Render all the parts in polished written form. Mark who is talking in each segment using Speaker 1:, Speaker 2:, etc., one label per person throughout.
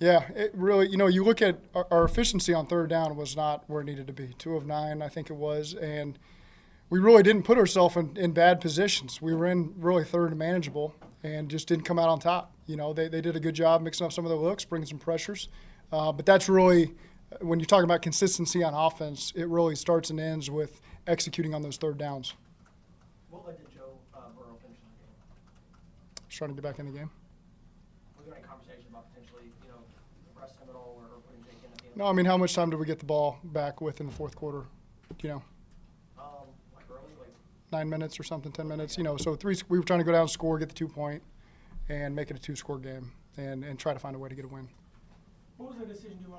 Speaker 1: Yeah, it really, you look at our efficiency on third down was not where it needed to be. 2 of 9, I think it was. And we really didn't put ourselves in bad positions. We were in really third and manageable and just didn't come out on top. They did a good job mixing up some of their looks, bringing some pressures. But that's really, when you're talking about consistency on offense, it really starts and ends with executing on those third downs.
Speaker 2: What led to Joe Burrow finishing the game?
Speaker 1: Just trying to get back in the game.
Speaker 2: Was there any conversation about potentially, rest him at all or putting Jake in at the end?
Speaker 1: No, I mean, how much time did we get the ball back with in the fourth quarter?
Speaker 2: Like early, like
Speaker 1: 9 minutes or something, 10 minutes. So we were trying to go down, score, get the 2-point, and make it a 2-score game, and try to find a way to get a win.
Speaker 3: What was the decision to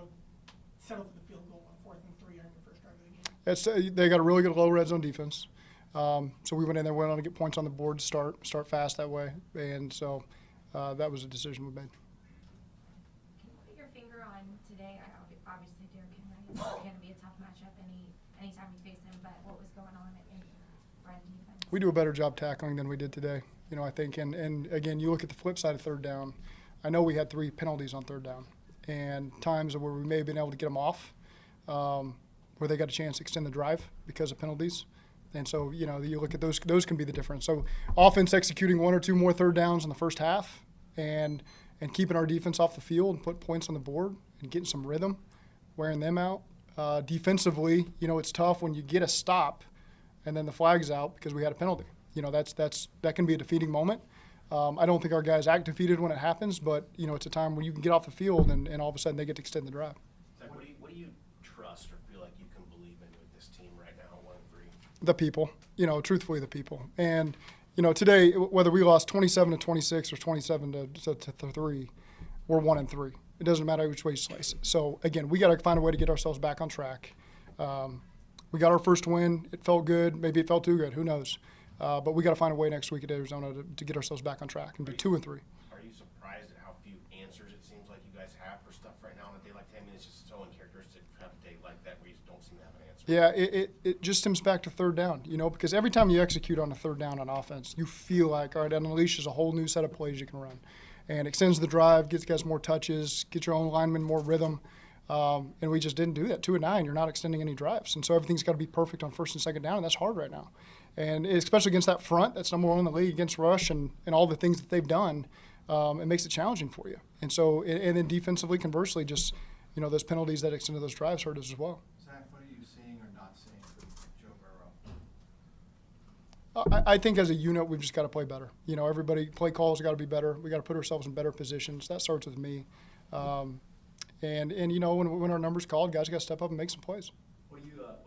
Speaker 3: settle for the field goal on 4th and 3 on your first drive of the game?
Speaker 1: They got a really good low red zone defense. So we went in there, went on to get points on the board, start fast that way, and so that was a decision we made.
Speaker 4: Can you put your finger on today? Obviously, Derrick Henry is going to be a tough matchup anytime you face him. But what was going on in run defense?
Speaker 1: We do a better job tackling than we did today. I think, and again, you look at the flip side of third down. I know we had 3 penalties on third down, and times where we may have been able to get them off, where they got a chance to extend the drive because of penalties. And so, you look at those can be the difference. So offense executing 1 or 2 more third downs in the first half and keeping our defense off the field and put points on the board and getting some rhythm, wearing them out. Defensively, it's tough when you get a stop and then the flag's out because we had a penalty. That can be a defeating moment. I don't think our guys act defeated when it happens, but, it's a time where you can get off the field and all of a sudden they get to extend the drive.
Speaker 5: Zach, what do you trust or feel like you can believe in with this team right now, 1-3?
Speaker 1: The people, truthfully the people. And, today, whether we lost 27-26 or 27-3, we're 1-3. It doesn't matter which way you slice it. So, again, we got to find a way to get ourselves back on track. We got our first win. It felt good. Maybe it felt too good. Who knows? But we got to find a way next week at Arizona to get ourselves back on track and be 2-3.
Speaker 5: Are you surprised at how few answers it seems like you guys have for stuff right now on a day like that? I mean, it's just so uncharacteristic to have a day like that where you don't seem to have an answer.
Speaker 1: Yeah, it just stems back to third down, because every time you execute on a third down on offense, you feel like, all right, that unleashes a whole new set of plays you can run. And extends the drive, gets guys more touches, get your own linemen more rhythm. And we just didn't do that. 2 of 9, you're not extending any drives. And so everything's got to be perfect on first and second down, and that's hard right now. And especially against that front, that's number 1 in the league against rush and all the things that they've done, it makes it challenging for you. And so, and then defensively, conversely, just, those penalties that extended those drives hurt us as well.
Speaker 6: Zach, what are you seeing or not seeing from Joe Burrow?
Speaker 1: I think as a unit, we've just got to play better. Everybody, play calls got to be better. We got to put ourselves in better positions. That starts with me. And when our numbers called, guys got to step up and make some plays.
Speaker 2: what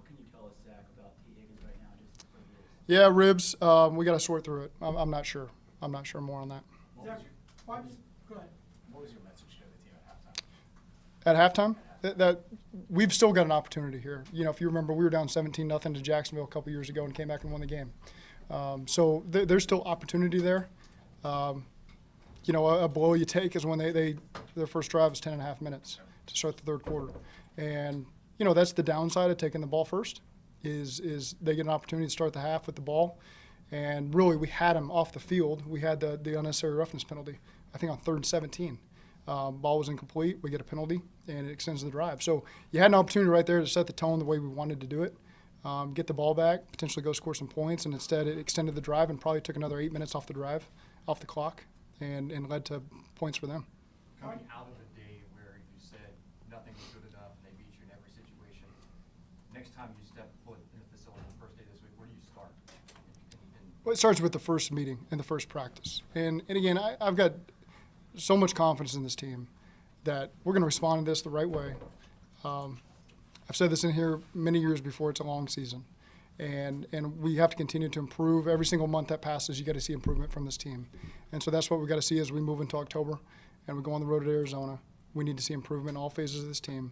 Speaker 2: can you tell us, Zach, about T. Higgins right now, just for this?
Speaker 1: Yeah, ribs. We got to sort through it. I'm not sure. I'm not sure more on that.
Speaker 3: Zach, go ahead.
Speaker 5: What was your message to the team at halftime?
Speaker 1: At halftime, that we've still got an opportunity here. If you remember, we were down 17-0 to Jacksonville a couple years ago and came back and won the game. So there's still opportunity there. A blow you take is when their first drive is 10.5 minutes to start the third quarter. And, that's the downside of taking the ball first is they get an opportunity to start the half with the ball. And really, we had them off the field. We had the unnecessary roughness penalty, I think, on 3rd and 17. Ball was incomplete. We get a penalty, and it extends the drive. So you had an opportunity right there to set the tone the way we wanted to do it, get the ball back, potentially go score some points, and instead it extended the drive and probably took another 8 minutes off the clock, and led to points for them.
Speaker 7: Coming out of a day where you said nothing was good enough and they beat you in every situation, next time you step foot in the facility the first day this week, where do you start?
Speaker 1: Well, it starts with the first meeting and the first practice. And again, I've got so much confidence in this team that we're going to respond to this the right way. I've said this in here many years before. It's a long season. And we have to continue to improve. Every single month that passes, you got to see improvement from this team. And so that's what we got to see as we move into October and we go on the road to Arizona. We need to see improvement in all phases of this team.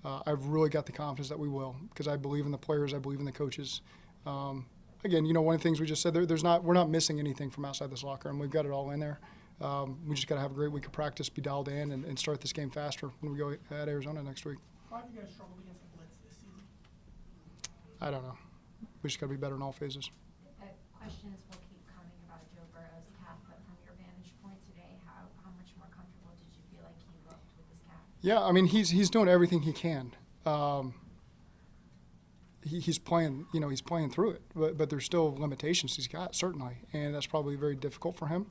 Speaker 1: I've really got the confidence that we will because I believe in the players. I believe in the coaches. Again, one of the things we just said, we're not missing anything from outside this locker room. We've got it all in there. We just got to have a great week of practice, be dialed in, and start this game faster when we go at Arizona next week.
Speaker 3: Why have you guys struggled against the blitz this season?
Speaker 1: I don't know. We just got to be better in all phases.
Speaker 4: Questions will keep coming about Joe Burrow's calf, but from your vantage point today, how much more comfortable did you feel like he looked with his calf?
Speaker 1: Yeah, I mean, he's doing everything he can. He's playing, he's playing through it, but there's still limitations he's got, certainly, and that's probably very difficult for him.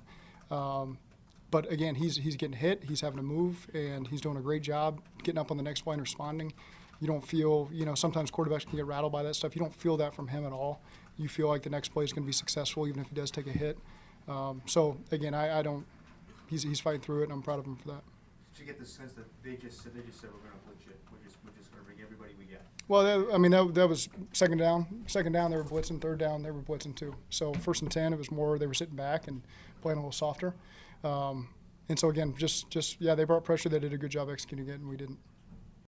Speaker 1: But again, he's getting hit, he's having to move, and he's doing a great job getting up on the next play and responding. You don't feel, sometimes quarterbacks can get rattled by that stuff. You don't feel that from him at all. You feel like the next play is going to be successful, even if he does take a hit. So again, I don't. He's fighting through it, and I'm proud of him for that.
Speaker 6: Did you get the sense that they just said we're going to blitz you? We're just going to bring everybody we get?
Speaker 1: Well, that was second down. Second down, they were blitzing. Third down, they were blitzing too. So 1st and 10, it was more they were sitting back and playing a little softer. And so again, just they brought pressure. They did a good job executing it, and we didn't.